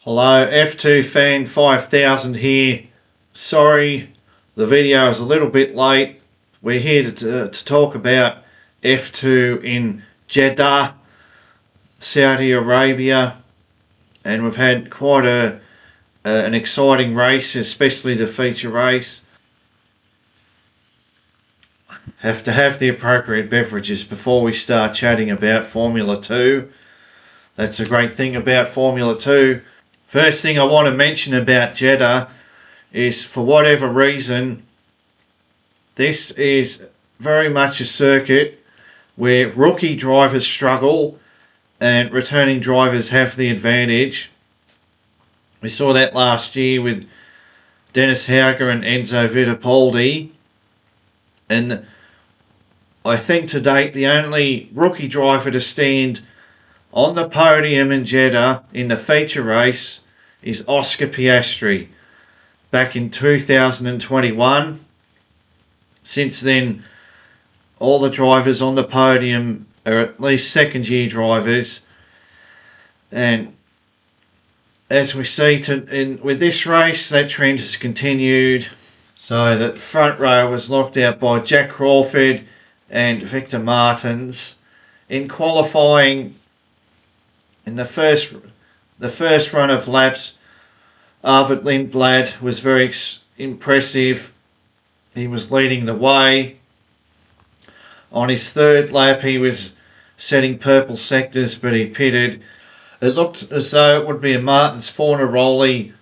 Hello, F2 Fan 5000 here. Sorry, the video is a little bit late. We're here to talk about F2 in Jeddah, Saudi Arabia, and we've had quite an exciting race, especially the feature race. Have to have the appropriate beverages before we start chatting about Formula 2. That's a great thing about Formula 2. First thing I want to mention about Jeddah is, for whatever reason, this is very much a circuit where rookie drivers struggle and returning drivers have the advantage. We saw that last year with Dennis Hauger and Enzo Fittipaldi, and I think to date the only rookie driver to stand on the podium in Jeddah in the feature race is Oscar Piastri back in 2021. Since then, all the drivers on the podium are at least second year drivers, and as we see with this race, that trend has continued. So that front row was knocked out by Jack Crawford and Victor Martins. In qualifying, in the first run of laps, Arvid Lindblad was very impressive. He was leading the way. On his third lap, he was setting purple sectors, but he pitted. It looked as though it would be a Martins Fornaroli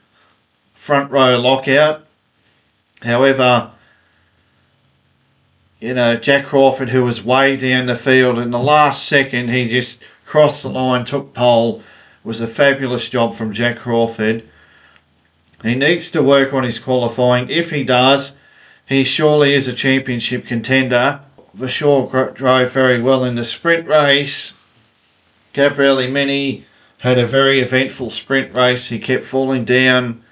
front row lockout. However, Jack Crawford, who was way down the field, in the last second he just crossed the line, took pole. It was a fabulous job from Jack Crawford. He needs to work on his qualifying. If he does, he surely is a championship contender. Vasseur drove very well in the sprint race. Gabriele Mini had a very eventful sprint race. He kept falling down.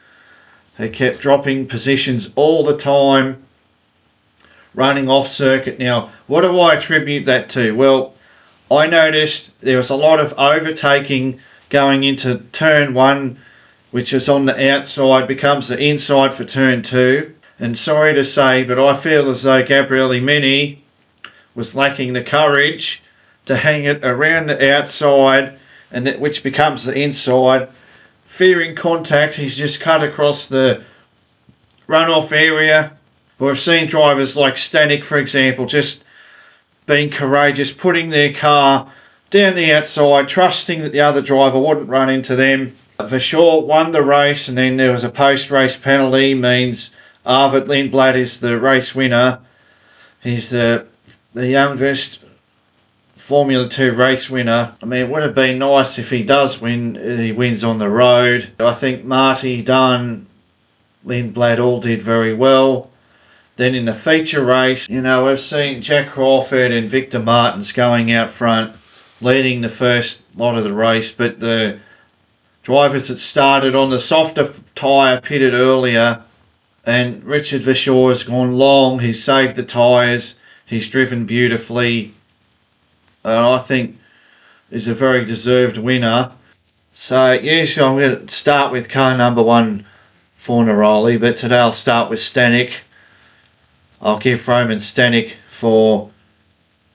He kept dropping positions all the time, running off circuit. Now, what do I attribute that to? Well, I noticed there was a lot of overtaking going into turn 1, which is on the outside, becomes the inside for turn 2. And sorry to say, but I feel as though Gabriele Mini was lacking the courage to hang it around the outside, and which becomes the inside. Fearing contact, he's just cut across the runoff area. We've seen drivers like Stanek, for example, just being courageous, putting their car down the outside, trusting that the other driver wouldn't run into them. Vasseur won the race, and then there was a post-race penalty, means Arvid Lindblad is the race winner. He's the youngest Formula 2 race winner. I mean, it would have been nice if he does win, he wins on the road. I think Marty, Dunn, Lindblad all did very well. Then in the feature race, we've seen Jack Crawford and Victor Martins going out front, leading the first lot of the race, but the drivers that started on the softer tyre pitted earlier, and Richard Vasseur has gone long. He's saved the tyres. He's driven beautifully, and I think is a very deserved winner. So yes, I'm going to start with car number 1, Fornaroli, but today I'll start with Stanek. I'll give Roman Stanek for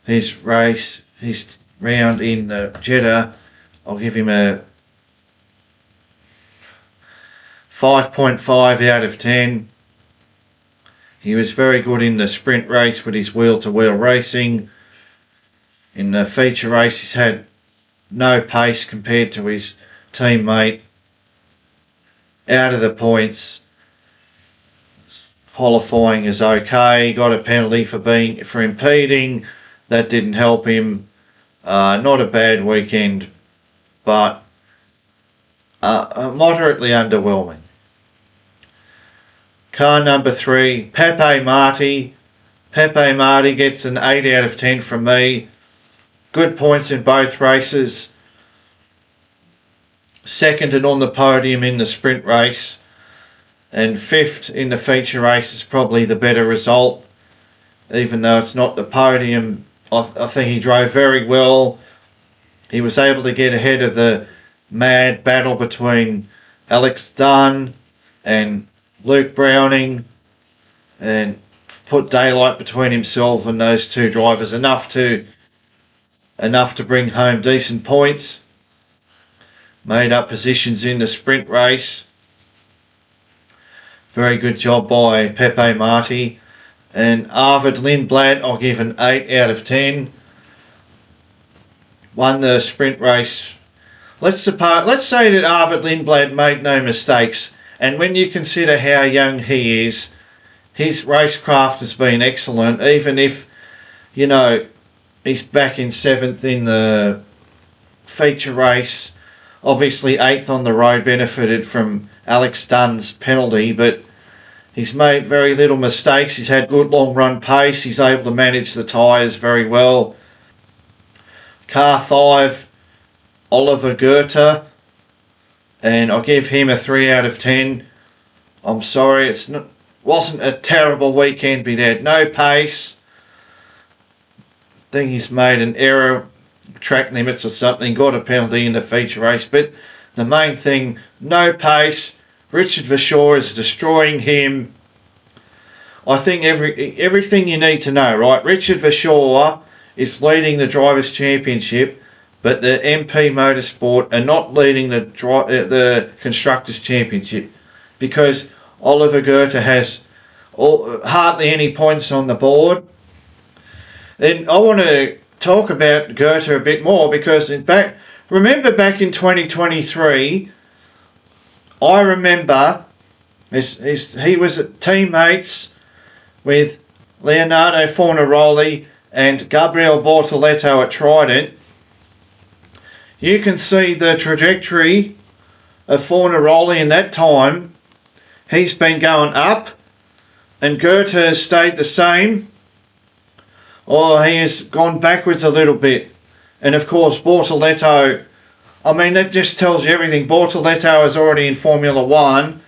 his race, his round in the Jeddah, I'll give him a 5.5 out of 10. He was very good in the sprint race with his wheel-to-wheel racing. In the feature race, he's had no pace compared to his teammate. Out of the points, qualifying is okay. He got a penalty for impeding. That didn't help him. Not a bad weekend, but moderately underwhelming. Car number 3, Pepe Marti. Pepe Marti gets an 8 out of 10 from me. Good points in both races. Second and on the podium in the sprint race, and 5th in the feature race is probably the better result. Even though it's not the podium, I think he drove very well. He was able to get ahead of the mad battle between Alex Dunn and Luke Browning, and put daylight between himself and those two drivers, enough to bring home decent points. Made up positions in the sprint race. Very good job by Pepe Marti. And Arvid Lindblad, I'll give an 8 out of 10. Won the sprint race. Let's say that Arvid Lindblad made no mistakes, and when you consider how young he is, his racecraft has been excellent, even if, he's back in 7th in the feature race. Obviously 8th on the road benefited from Alex Dunn's penalty, but he's made very little mistakes. He's had good long run pace. He's able to manage the tyres very well. Car 5, Oliver Goethe, and I'll give him a 3 out of 10. I'm sorry, wasn't a terrible weekend, but he had no pace. I think he's made an error, track limits or something, got a penalty in the feature race, but the main thing, no pace. Richard Verschoor is destroying him. I think everything you need to know, right? Richard Verschoor is leading the Drivers' Championship, but the MP Motorsport are not leading the Constructors' Championship, because Oliver Goethe has hardly any points on the board. Then I want to talk about Goethe a bit more, because remember back in 2023, I remember he was teammates with Leonardo Fornaroli and Gabriele Bortoleto at Trident. You can see the trajectory of Fornaroli in that time. He's been going up, and Goethe has stayed the same, or he has gone backwards a little bit. And of course Bortoleto, that just tells you everything. Bortoleto is already in Formula 1,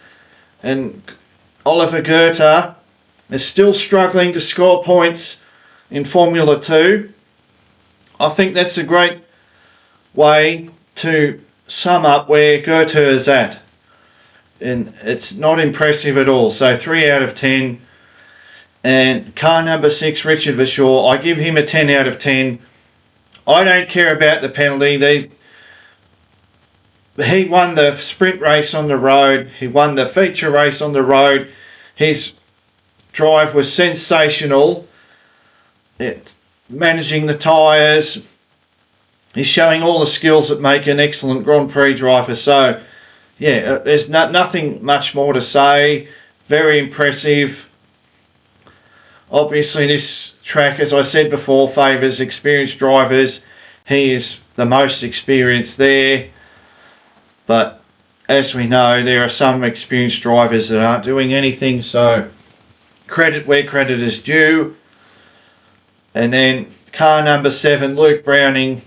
and Oliver Goethe is still struggling to score points in Formula 2. I think that's a great way to sum up where Goethe is at. And it's not impressive at all. So 3 out of 10. And car number 6, Richard Verschoor, I give him a 10 out of 10. I don't care about the penalty. He won the sprint race on the road. He won the feature race on the road. His drive was sensational. Managing the tyres. He's showing all the skills that make an excellent Grand Prix driver. So, yeah, there's nothing much more to say. Very impressive. Obviously, this track, as I said before, favours experienced drivers. He is the most experienced there. But as we know, there are some experienced drivers that aren't doing anything. So, credit where credit is due. And then car number 7, Luke Browning,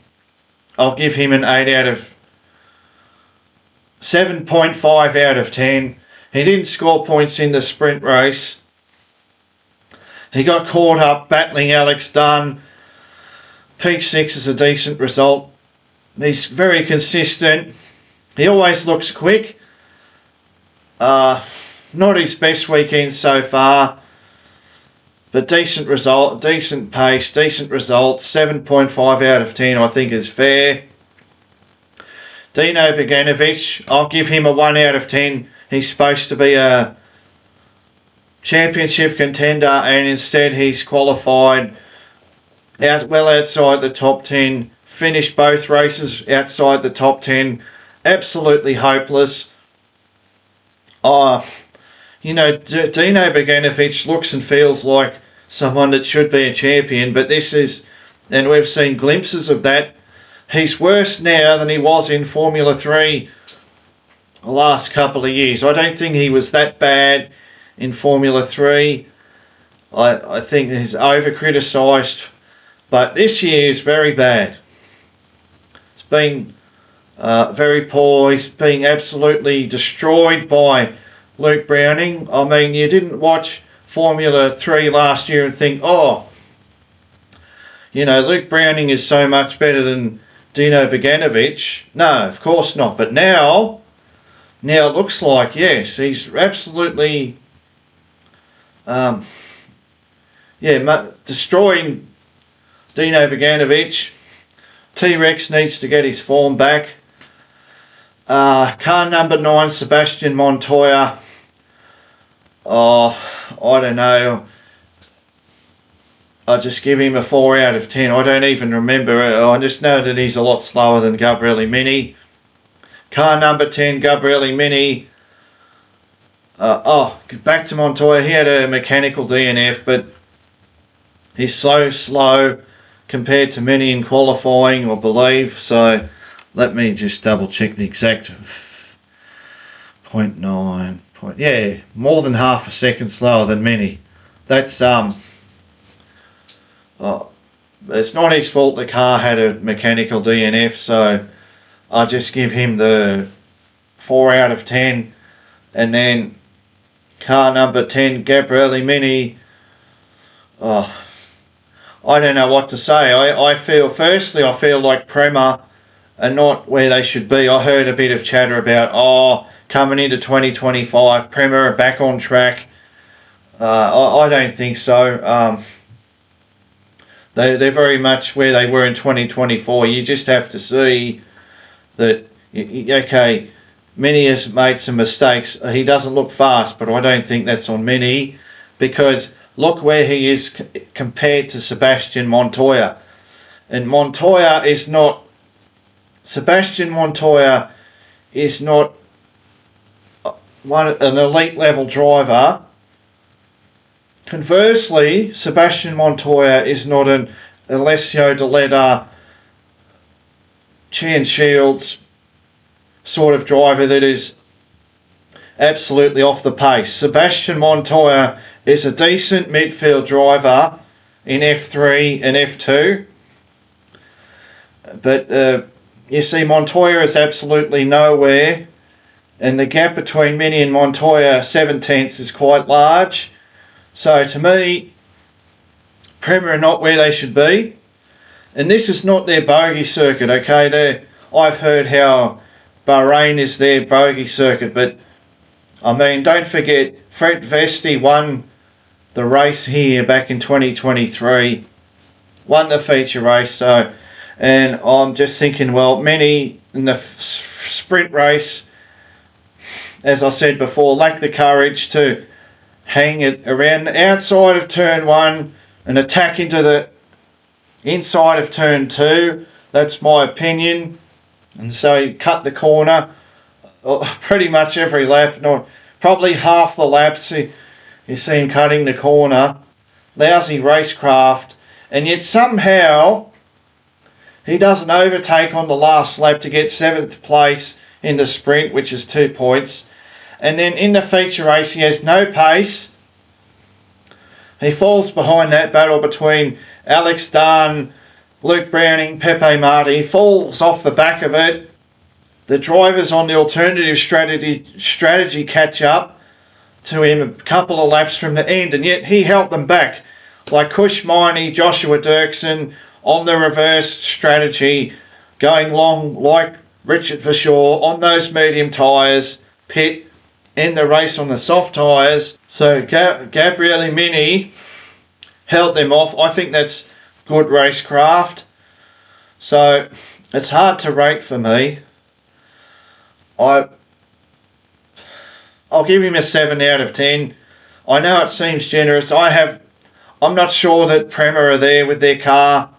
I'll give him an 7.5 out of 10. He didn't score points in the sprint race. He got caught up battling Alex Dunn. P6 is a decent result. He's very consistent. He always looks quick. Not his best weekend so far, but decent result, decent pace, decent result. 7.5 out of 10 I think is fair. Dino Beganovic, I'll give him a 1 out of 10. He's supposed to be a championship contender, and instead he's qualified well outside the top 10. Finished both races outside the top 10. Absolutely hopeless. Dino Beganovic looks and feels like someone that should be a champion, but and we've seen glimpses of that. He's worse now than he was in Formula 3 the last couple of years. I don't think he was that bad in Formula 3. I think he's over-criticised, but this year is very bad. It's been very poor. He's being absolutely destroyed by Luke Browning. You didn't watch Formula 3 last year and think, Luke Browning is so much better than Dino Beganovic. No, of course not. But now Now it looks like, yes, he's absolutely destroying Dino Beganovic. T-Rex needs to get his form back. Car number 9, Sebastian Montoya. I don't know. I'll just give him a 4 out of 10. I don't even remember it. I just know that he's a lot slower than Gabriele Mini. Car number 10, Gabriele Mini. Back to Montoya. He had a mechanical DNF, but he's so slow compared to Mini in qualifying, I believe. So let me just double check the exact 0.9. Yeah, more than half a second slower than Mini. That's it's not his fault the car had a mechanical DNF, so I'll just give him the 4 out of 10. And then car number 10, Gabriele Mini. I don't know what to say. I feel like Prema are not where they should be. I heard a bit of chatter about, coming into 2025, Prema are back on track. I don't think so. They're very much where they were in 2024. You just have to see that, okay, Mini has made some mistakes. He doesn't look fast, but I don't think that's on Mini, because look where he is compared to Sebastian Montoya. And Sebastian Montoya is not an elite level driver. Conversely, Sebastian Montoya is not an Alessio Deletta, Chan Shields sort of driver that is absolutely off the pace. Sebastian Montoya is a decent midfield driver in F3 and F2. But you see, Montoya is absolutely nowhere. And the gap between Mini and Montoya, 7 tenths, is quite large. So to me, Prema are not where they should be. And this is not their bogey circuit, okay? I've heard how Bahrain is their bogey circuit, but I mean, don't forget, Fred Vesti won the race here back in 2023, won the feature race. So, and I'm just thinking, well, Mini in the sprint race, as I said before, lacked the courage to hang it around the outside of turn 1 and attack into the inside of turn 2. That's my opinion. And so he cut the corner pretty much every lap. Probably half the laps you see him cutting the corner. Lousy racecraft. And yet somehow he doesn't overtake on the last lap to get 7th place in the sprint, which is 2 points. And then in the feature race, he has no pace. He falls behind that battle between Alex Dunn, Luke Browning, Pepe Marti. He falls off the back of it. The drivers on the alternative strategy catch up to him a couple of laps from the end, and yet he helped them back. Like Kush Miney, Joshua Dirksen on the reverse strategy, going long like Richard Verschoor on those medium tyres, pit in the race on the soft tyres. So Gabriele Mini held them off. I think that's good racecraft. So it's hard to rate for me. I'll give him a 7 out of 10. I know it seems generous. I'm not sure that Prema are there with their car,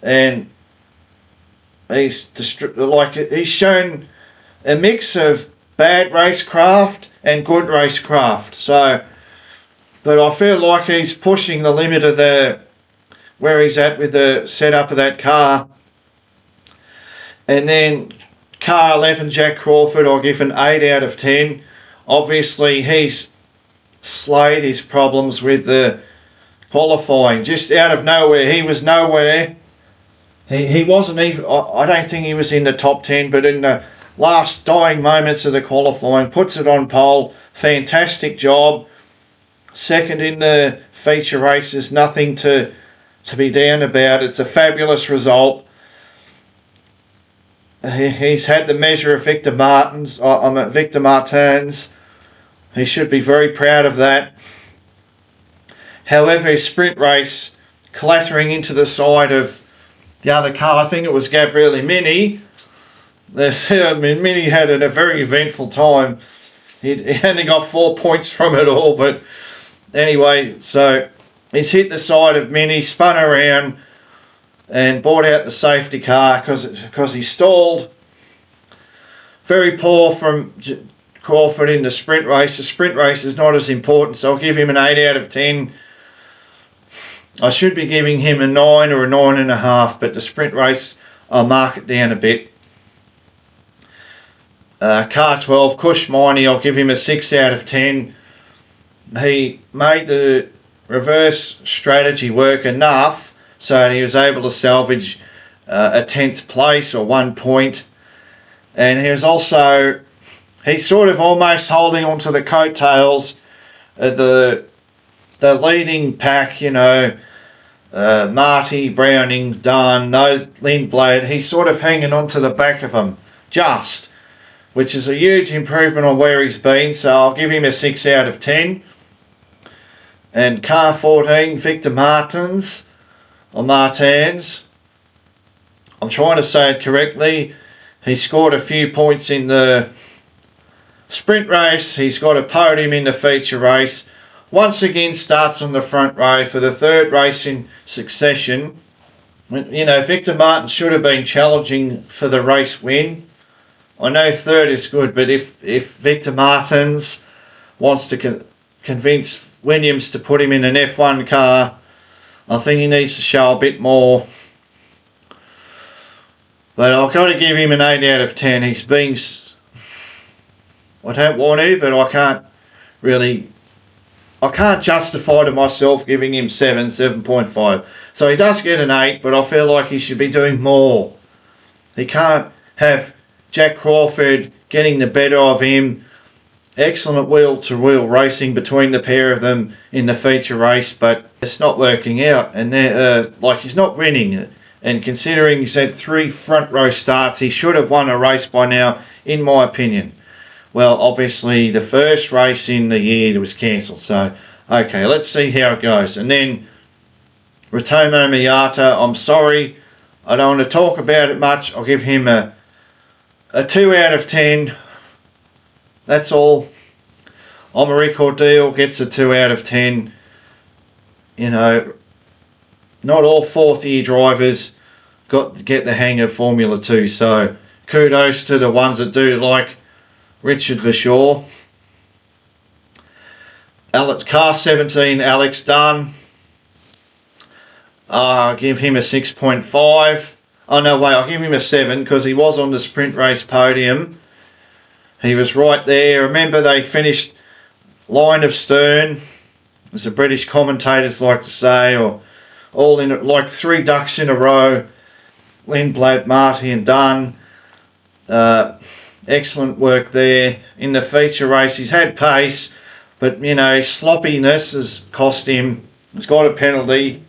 and he's shown a mix of bad racecraft and good racecraft. So, but I feel like he's pushing the limit of where he's at with the setup of that car. And then car 11, Jack Crawford, I'll give an 8 out of 10. Obviously, he's slayed his problems with the qualifying. Just out of nowhere, he was nowhere. He wasn't even, I don't think he was in the top 10, but in the last dying moments of the qualifying, puts it on pole. Fantastic job. Second in the feature races, nothing to be down about. It's a fabulous result. He's had the measure of Victor Martins. He should be very proud of that. However, his sprint race, clattering into the side of the other car, I think it was Gabriele Mini. Mini had a very eventful time. He only got 4 points from it all, but anyway, so he's hit the side of Mini, spun around, and brought out the safety car because he stalled. Very poor from Crawford in the sprint race. The sprint race is not as important, so I'll give him an 8 out of 10. I should be giving him a 9 or a 9.5, but the sprint race, I'll mark it down a bit. Car 12, Kush Miney, I'll give him a 6 out of 10. He made the reverse strategy work enough so that he was able to salvage a 10th place or 1 point. And he was also, he's sort of almost holding onto the coattails of the leading pack, you know, Marty, Browning, Dunn, Lindblad. He's sort of hanging onto the back of them, which is a huge improvement on where he's been, so I'll give him a 6 out of 10. And car 14, Victor Martins, I'm trying to say it correctly. He scored a few points in the sprint race. He's got a podium in the feature race. Once again starts on the front row for the 3rd race in succession. You know, Victor Martins should have been challenging for the race win. I know 3rd is good, but if Victor Martins wants to convince Williams to put him in an F1 car, I think he needs to show a bit more. But I've got to give him an 8 out of 10. He's been... I don't want to, but I can't justify to myself giving him 7.5. So he does get an 8, but I feel like he should be doing more. He can't have Jack Crawford getting the better of him. Excellent wheel-to-wheel racing between the pair of them in the feature race, but it's not working out. And he's not winning. And considering he's had 3 front row starts, he should have won a race by now, in my opinion. Well, obviously the first race in the year was cancelled, so okay, let's see how it goes. And then Ratomo Miyata, I'm sorry, I don't want to talk about it much. I'll give him a 2 out of 10. That's all. Omari Cordeal gets a 2 out of 10. You know, not all 4th year drivers get the hang of Formula 2, so kudos to the ones that do, like Richard Verschoor. Car 17, Alex Dunn. I'll give him a 6.5. Oh no, wait, I'll give him a 7 because he was on the sprint race podium. He was right there. Remember, they finished line of stern, as the British commentators like to say, or all in like 3 ducks in a row. Lindblad, Marty and Dunn. Excellent work there. In the feature race, he's had pace, but you know, sloppiness has cost him. He's got a penalty.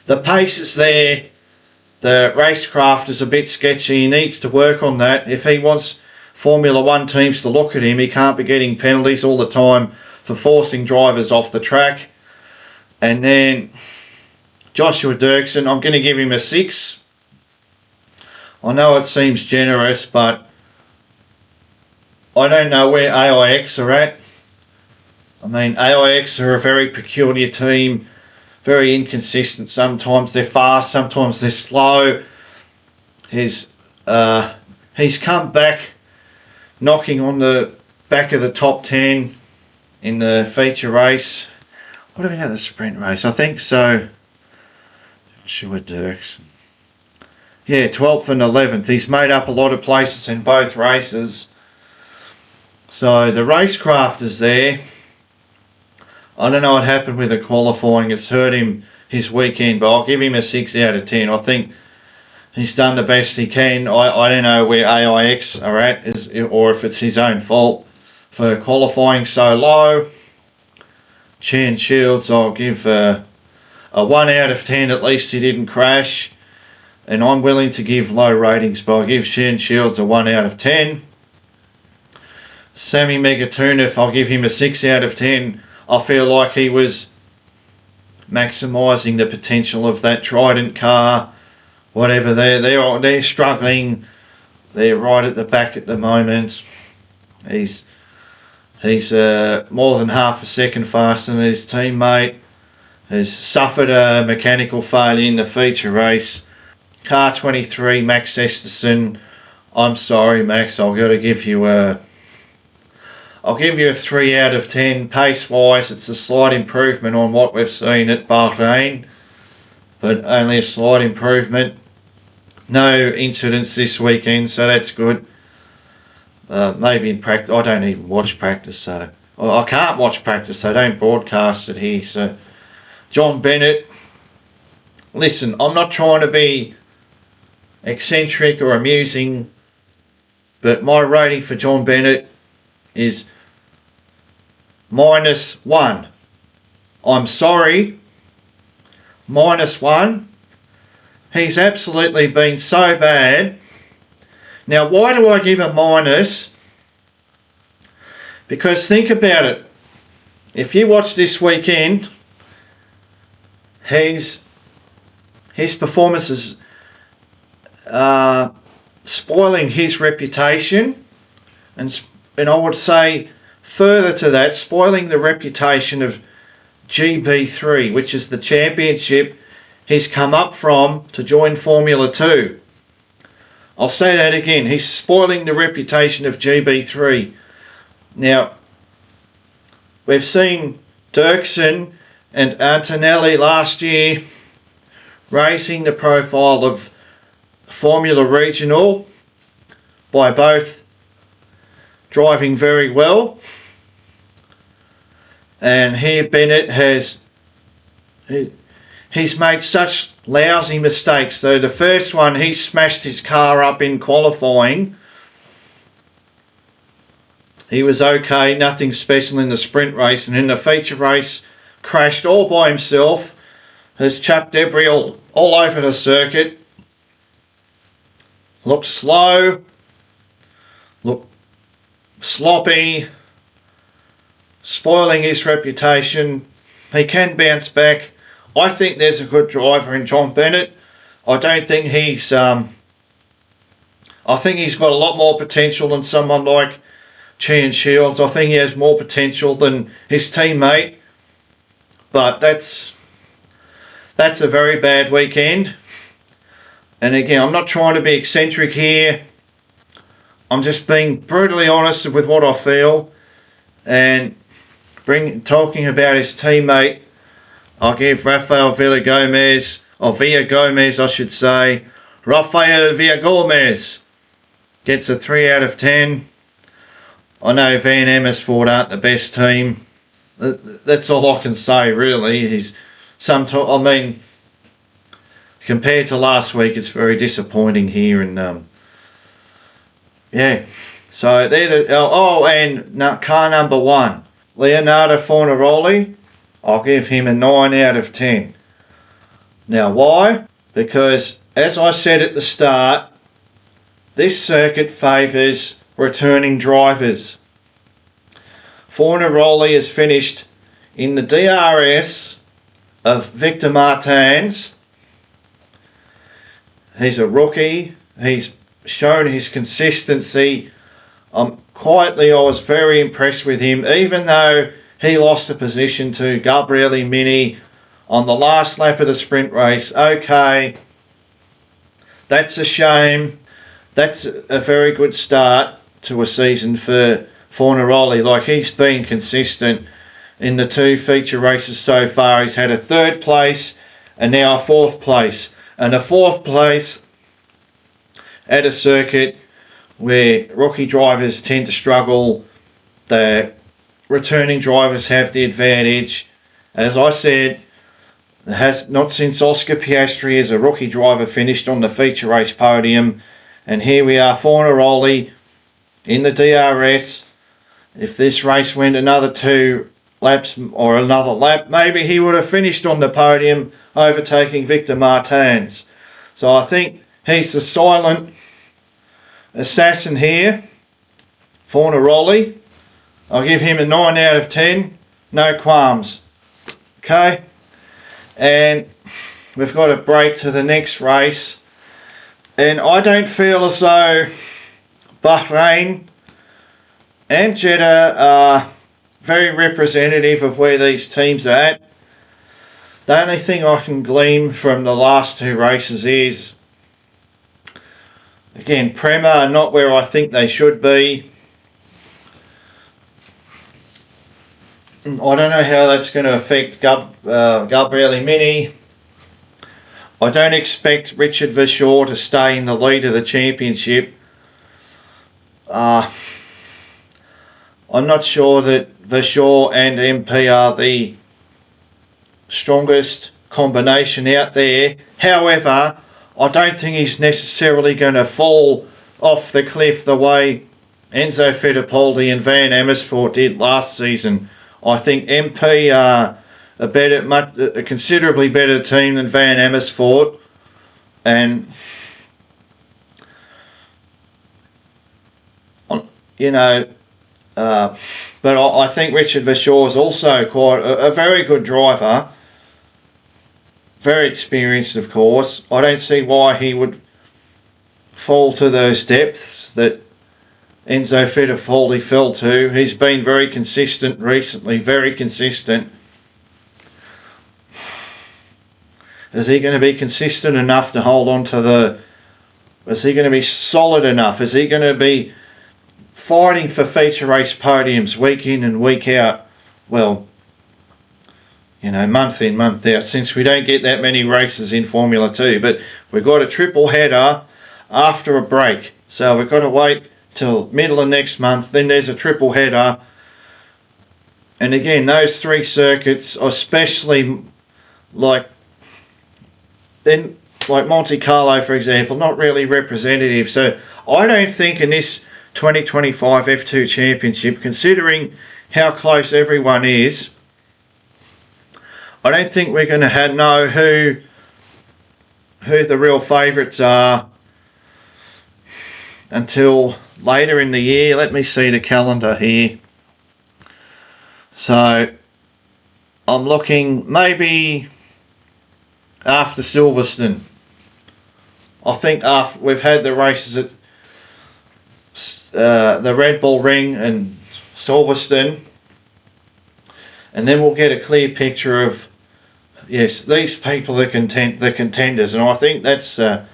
The pace is there. The racecraft is a bit sketchy. He needs to work on that. If he wants Formula 1 teams to look at him, he can't be getting penalties all the time for forcing drivers off the track. And then Joshua Dirksen, I'm going to give him a 6. I know it seems generous, but I don't know where AIX are at. I mean, AIX are a very peculiar team, very inconsistent. Sometimes they're fast, sometimes they're slow. He's come back knocking on the back of the top 10 in the feature race. What about the sprint race? I think so. Joshua Dirksen. Yeah, 12th and 11th. He's made up a lot of places in both races. So the racecraft is there. I don't know what happened with the qualifying. It's hurt him his weekend, but I'll give him a 6 out of 10. I think he's done the best he can. I don't know where AIX are at, or if it's his own fault for qualifying so low. Chan Shields, I'll give a 1 out of 10. At least he didn't crash. and I'm willing to give low ratings, but I'll give Shane Shields a 1 out of 10. Sammy Megatunov, I'll give him a 6 out of 10. I feel like he was maximising the potential of that Trident car. Whatever, they're struggling. They're right at the back at the moment. He's more than half a second faster than his teammate. Has suffered a mechanical failure in the feature race. Car 23, Max Esterson. I'm sorry, Max. I'll give you a 3 out of 10. Pace wise, it's a slight improvement on what we've seen at Bahrain, but only a slight improvement. No incidents this weekend, so that's good. Maybe in practice, I don't even watch practice, so I can't watch practice. They don't broadcast it here. So John Bennett, listen, I'm not trying to be eccentric or amusing, but my rating for John Bennett is -1. I'm sorry, -1. He's absolutely been so bad. Now, why do I give a minus? Because think about it. If you watch this weekend, his performances are spoiling his reputation, and I would say further to that, spoiling the reputation of GB3, which is the championship he's come up from to join Formula 2. I'll say that again. He's spoiling the reputation of GB3. Now, we've seen Dirksen and Antonelli last year raising the profile of Formula Regional by both driving very well. And here Bennett he's made such lousy mistakes. So the first one, he smashed his car up in qualifying. He was okay, nothing special in the sprint race, and in the feature race crashed all by himself. Has chucked debris all over the circuit. Looked slow, looked sloppy, spoiling his reputation. He can bounce back. I think there's a good driver in John Bennett. I don't think he's I think he's got a lot more potential than someone like Shane Shields. I think he has more potential than his teammate. But that's a very bad weekend. And again, I'm not trying to be eccentric here. I'm just being brutally honest with what I feel. And talking about his teammate, I'll give Rafael Villagomez, or Villagomez I should say, Rafael Villagomez gets a 3 out of 10. I know Van Amersfoort aren't the best team. That's all I can say really. Compared to last week, it's very disappointing here. And yeah, so they're car number 1, Leonardo Fornaroli. I'll give him a 9 out of 10. Now why? Because as I said at the start, this circuit favours returning drivers. Fornaroli has finished in the DRS of Victor Martins. He's a rookie. He's shown his consistency. I was very impressed with him, even though he lost a position to Gabriele Mini on the last lap of the sprint race. Okay, that's a shame. That's a very good start to a season for Fornaroli. Like, he's been consistent in the 2 feature races so far. He's had a 3rd place and now a 4th place. And a 4th place at a circuit where rookie drivers tend to struggle. The returning drivers have the advantage. As I said, not since Oscar Piastri as a rookie driver finished on the feature race podium. And here we are, Fornaroli in the DRS. If this race went another 2 laps or another lap, maybe he would have finished on the podium, overtaking Victor Martins. So I think he's the silent assassin here. Fornaroli. I'll give him a 9 out of 10. No qualms. Okay. And we've got to break to the next race. And I don't feel as though Bahrain and Jeddah are very representative of where these teams are at. The only thing I can glean from the last two races is, again, Prema are not where I think they should be. I don't know how that's going to affect Gabriele Mini. I don't expect Richard Verschoor to stay in the lead of the championship. I'm not sure that Verschoor and MP are the strongest combination out there. However, I don't think he's necessarily going to fall off the cliff the way Enzo Fittipaldi and Van Amersfoort did last season. I think MP are a considerably better team than Van Amersfoort, and but I think Richard Verschoor is also quite a very good driver, very experienced, of course. I don't see why he would fall to those depths that Enzo Fittipaldi fell to. He's been very consistent recently, very consistent. Is he going to be consistent enough to hold on to is he going to be solid enough? Is he going to be fighting for feature race podiums week in and week out? Well, month in, month out, since we don't get that many races in Formula 2. But we've got a triple header after a break. So we've got to wait till middle of next month. Then there's a triple header. And again, those three circuits, especially like Monte Carlo, for example, not really representative. So I don't think in this 2025 F2 Championship, considering how close everyone is, I don't think we're going to know who the real favourites are until later in the year. Let me see the calendar here. So I'm looking maybe after Silverstone. I think after we've had the races at the Red Bull Ring and Silverstone, and then we'll get a clear picture of, yes, these people are the contenders, and I think that's just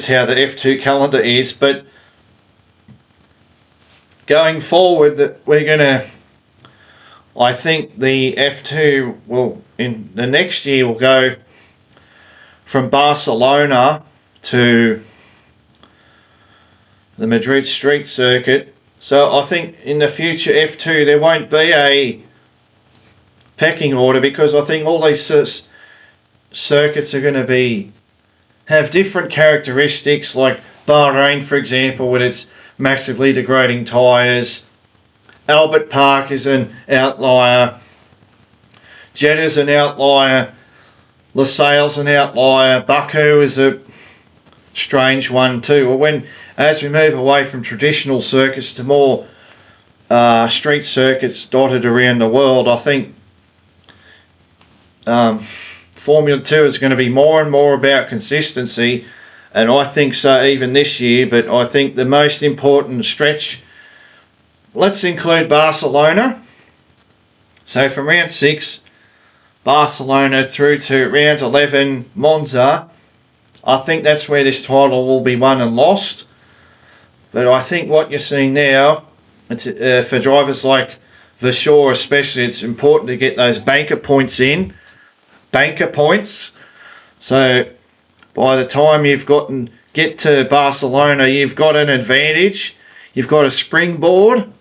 how the F2 calendar is. But going forward, I think the F2 will, in the next year, will go from Barcelona to the Madrid Street Circuit. So I think in the future F2 there won't be a pecking order, because I think all these circuits are going to have different characteristics, like Bahrain, for example, with its massively degrading tyres. Albert Park is an outlier. Jeddah's an outlier. Lasaile's an outlier. Baku is a strange one too. As we move away from traditional circuits to more street circuits dotted around the world, I think Formula 2 is going to be more and more about consistency, and I think so even this year. But I think the most important stretch, let's include Barcelona. So from round 6, Barcelona through to round 11, Monza. I think that's where this title will be won and lost. But I think what you're seeing now, it's, for drivers like Verschoor especially, it's important to get those banker points in. Banker points. So by the time get to Barcelona, you've got an advantage. You've got a springboard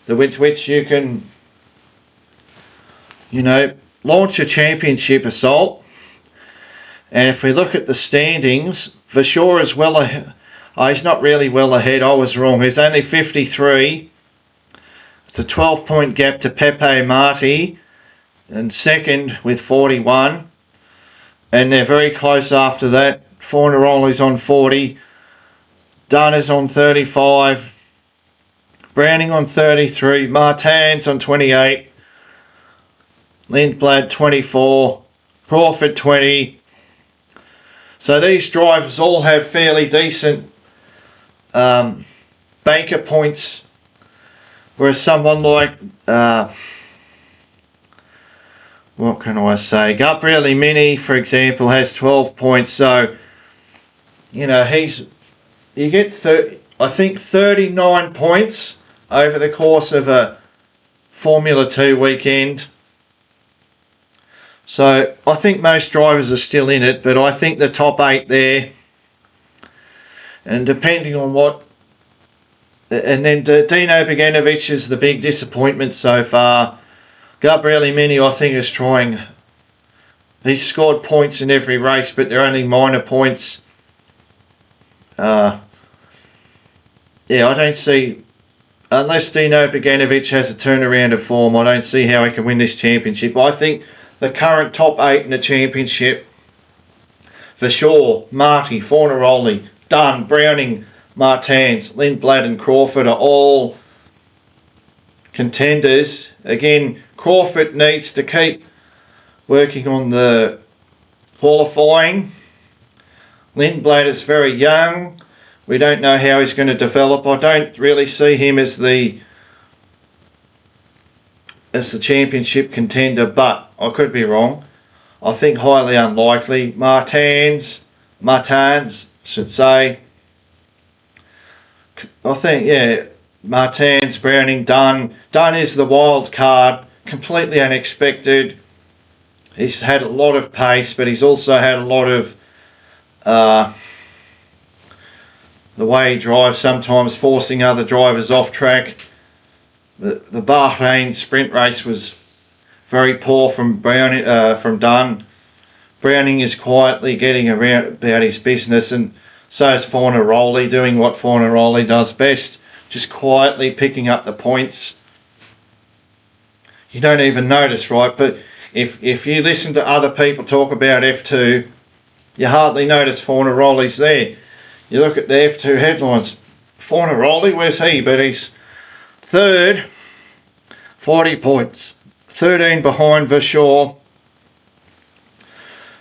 with which you can, launch a championship assault. And if we look at the standings, Verschoor is well ahead. He's not really well ahead. I was wrong. He's only 53. It's a 12-point gap to Pepe Marti, and second with 41. and they're very close after that. Fornaroli's on 40, Dunn is on 35, Browning on 33, Martin's on 28, Lindblad 24, Crawford 20. So these drivers all have fairly decent banker points, whereas someone like what can I say? Gabriele Mini, for example, has 12 points. So you get 39 points over the course of a Formula 2 weekend. So I think most drivers are still in it, but I think the top 8 there, and depending on what, and then Dino Beganovic is the big disappointment so far. Gabriele Mini, I think, is trying. He's scored points in every race, but they're only minor points. I don't see, unless Dino Beganovic has a turnaround of form, I don't see how he can win this championship. I think the current top 8 in the championship, for sure, Marty, Fornaroli, Dunn, Browning, Martins, Lindblad and Crawford are all contenders. Again, Crawford needs to keep working on the qualifying. Lindblad is very young. We don't know how he's going to develop. I don't really see him as the championship contender, but I could be wrong. I think highly unlikely. Martins, should say. I think, Martins, Browning, Dunn. Dunn is the wild card, completely unexpected. He's had a lot of pace, but he's also had a lot of the way he drives, sometimes forcing other drivers off track. The Bahrain sprint race was very poor from Dunn. Browning is quietly getting around about his business, and so is Fornaroli, doing what Fornaroli does best, just quietly picking up the points. You don't even notice, right? But if you listen to other people talk about F2, you hardly notice Fornaroli's there. You look at the F2 headlines, Fornaroli, where's he? But he's third, 40 points, 13 behind Verschoor.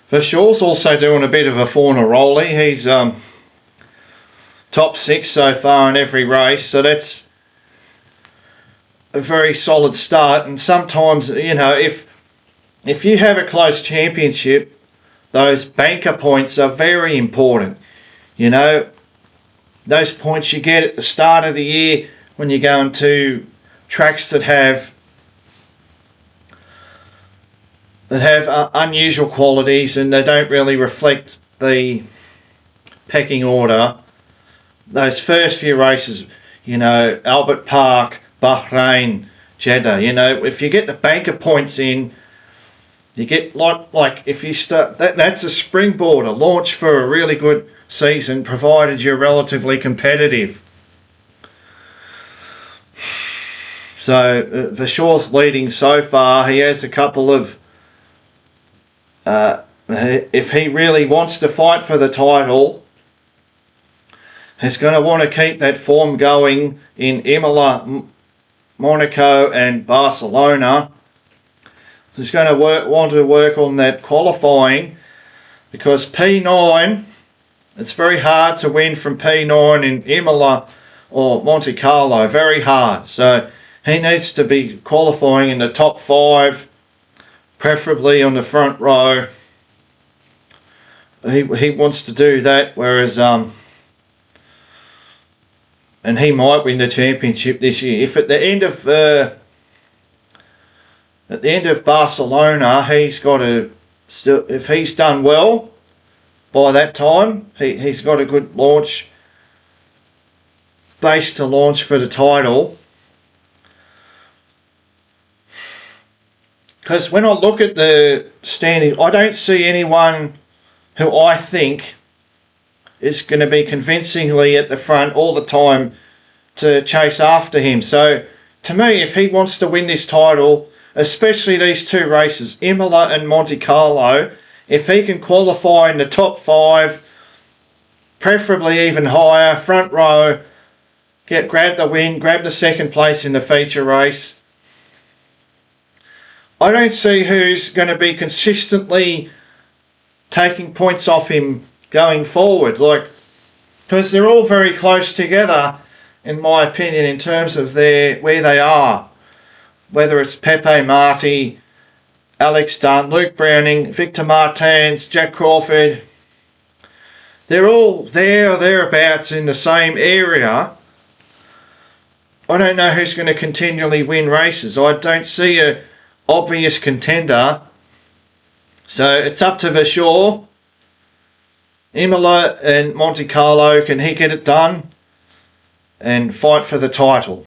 Verschoor's also doing a bit of a Fornaroli. He's top 6 so far in every race, so that's a very solid start. And sometimes, if you have a close championship, those banker points are very important. Those points you get at the start of the year when you're going to tracks that have unusual qualities and they don't really reflect the pecking order. Those first few races, Albert Park, Bahrain, Jeddah, if you get the banker points in, you get like if you start, that's a springboard, a launch for a really good season, provided you're relatively competitive. So Verschoor's leading so far. He has a couple of if he really wants to fight for the title, he's going to want to keep that form going in Imola, Monaco and Barcelona. He's going to want to work on that qualifying, because P9, it's very hard to win from P9 in Imola or Monte Carlo, very hard. So he needs to be qualifying in the top 5, preferably on the front row. He wants to do that, whereas and he might win the championship this year. If at the end of Barcelona, he's got to still, if he's done well by that time, he's got a good launch base to launch for the title. Because when I look at the standings, I don't see anyone who I think is going to be convincingly at the front all the time to chase after him. So to me, if he wants to win this title, especially these 2 races, Imola and Monte Carlo, if he can qualify in the top 5, preferably even higher, front row, grab the win, grab the second place in the feature race. I don't see who's going to be consistently taking points off him going forward, because they're all very close together, in my opinion, in terms of where they are. Whether it's Pepe Marti, Alex Dunn, Luke Browning, Victor Martins, Jack Crawford, they're all there or thereabouts in the same area. I don't know who's going to continually win races. I don't see a obvious contender. So it's up to Verschoor. Imola and Monte Carlo, can he get it done and fight for the title?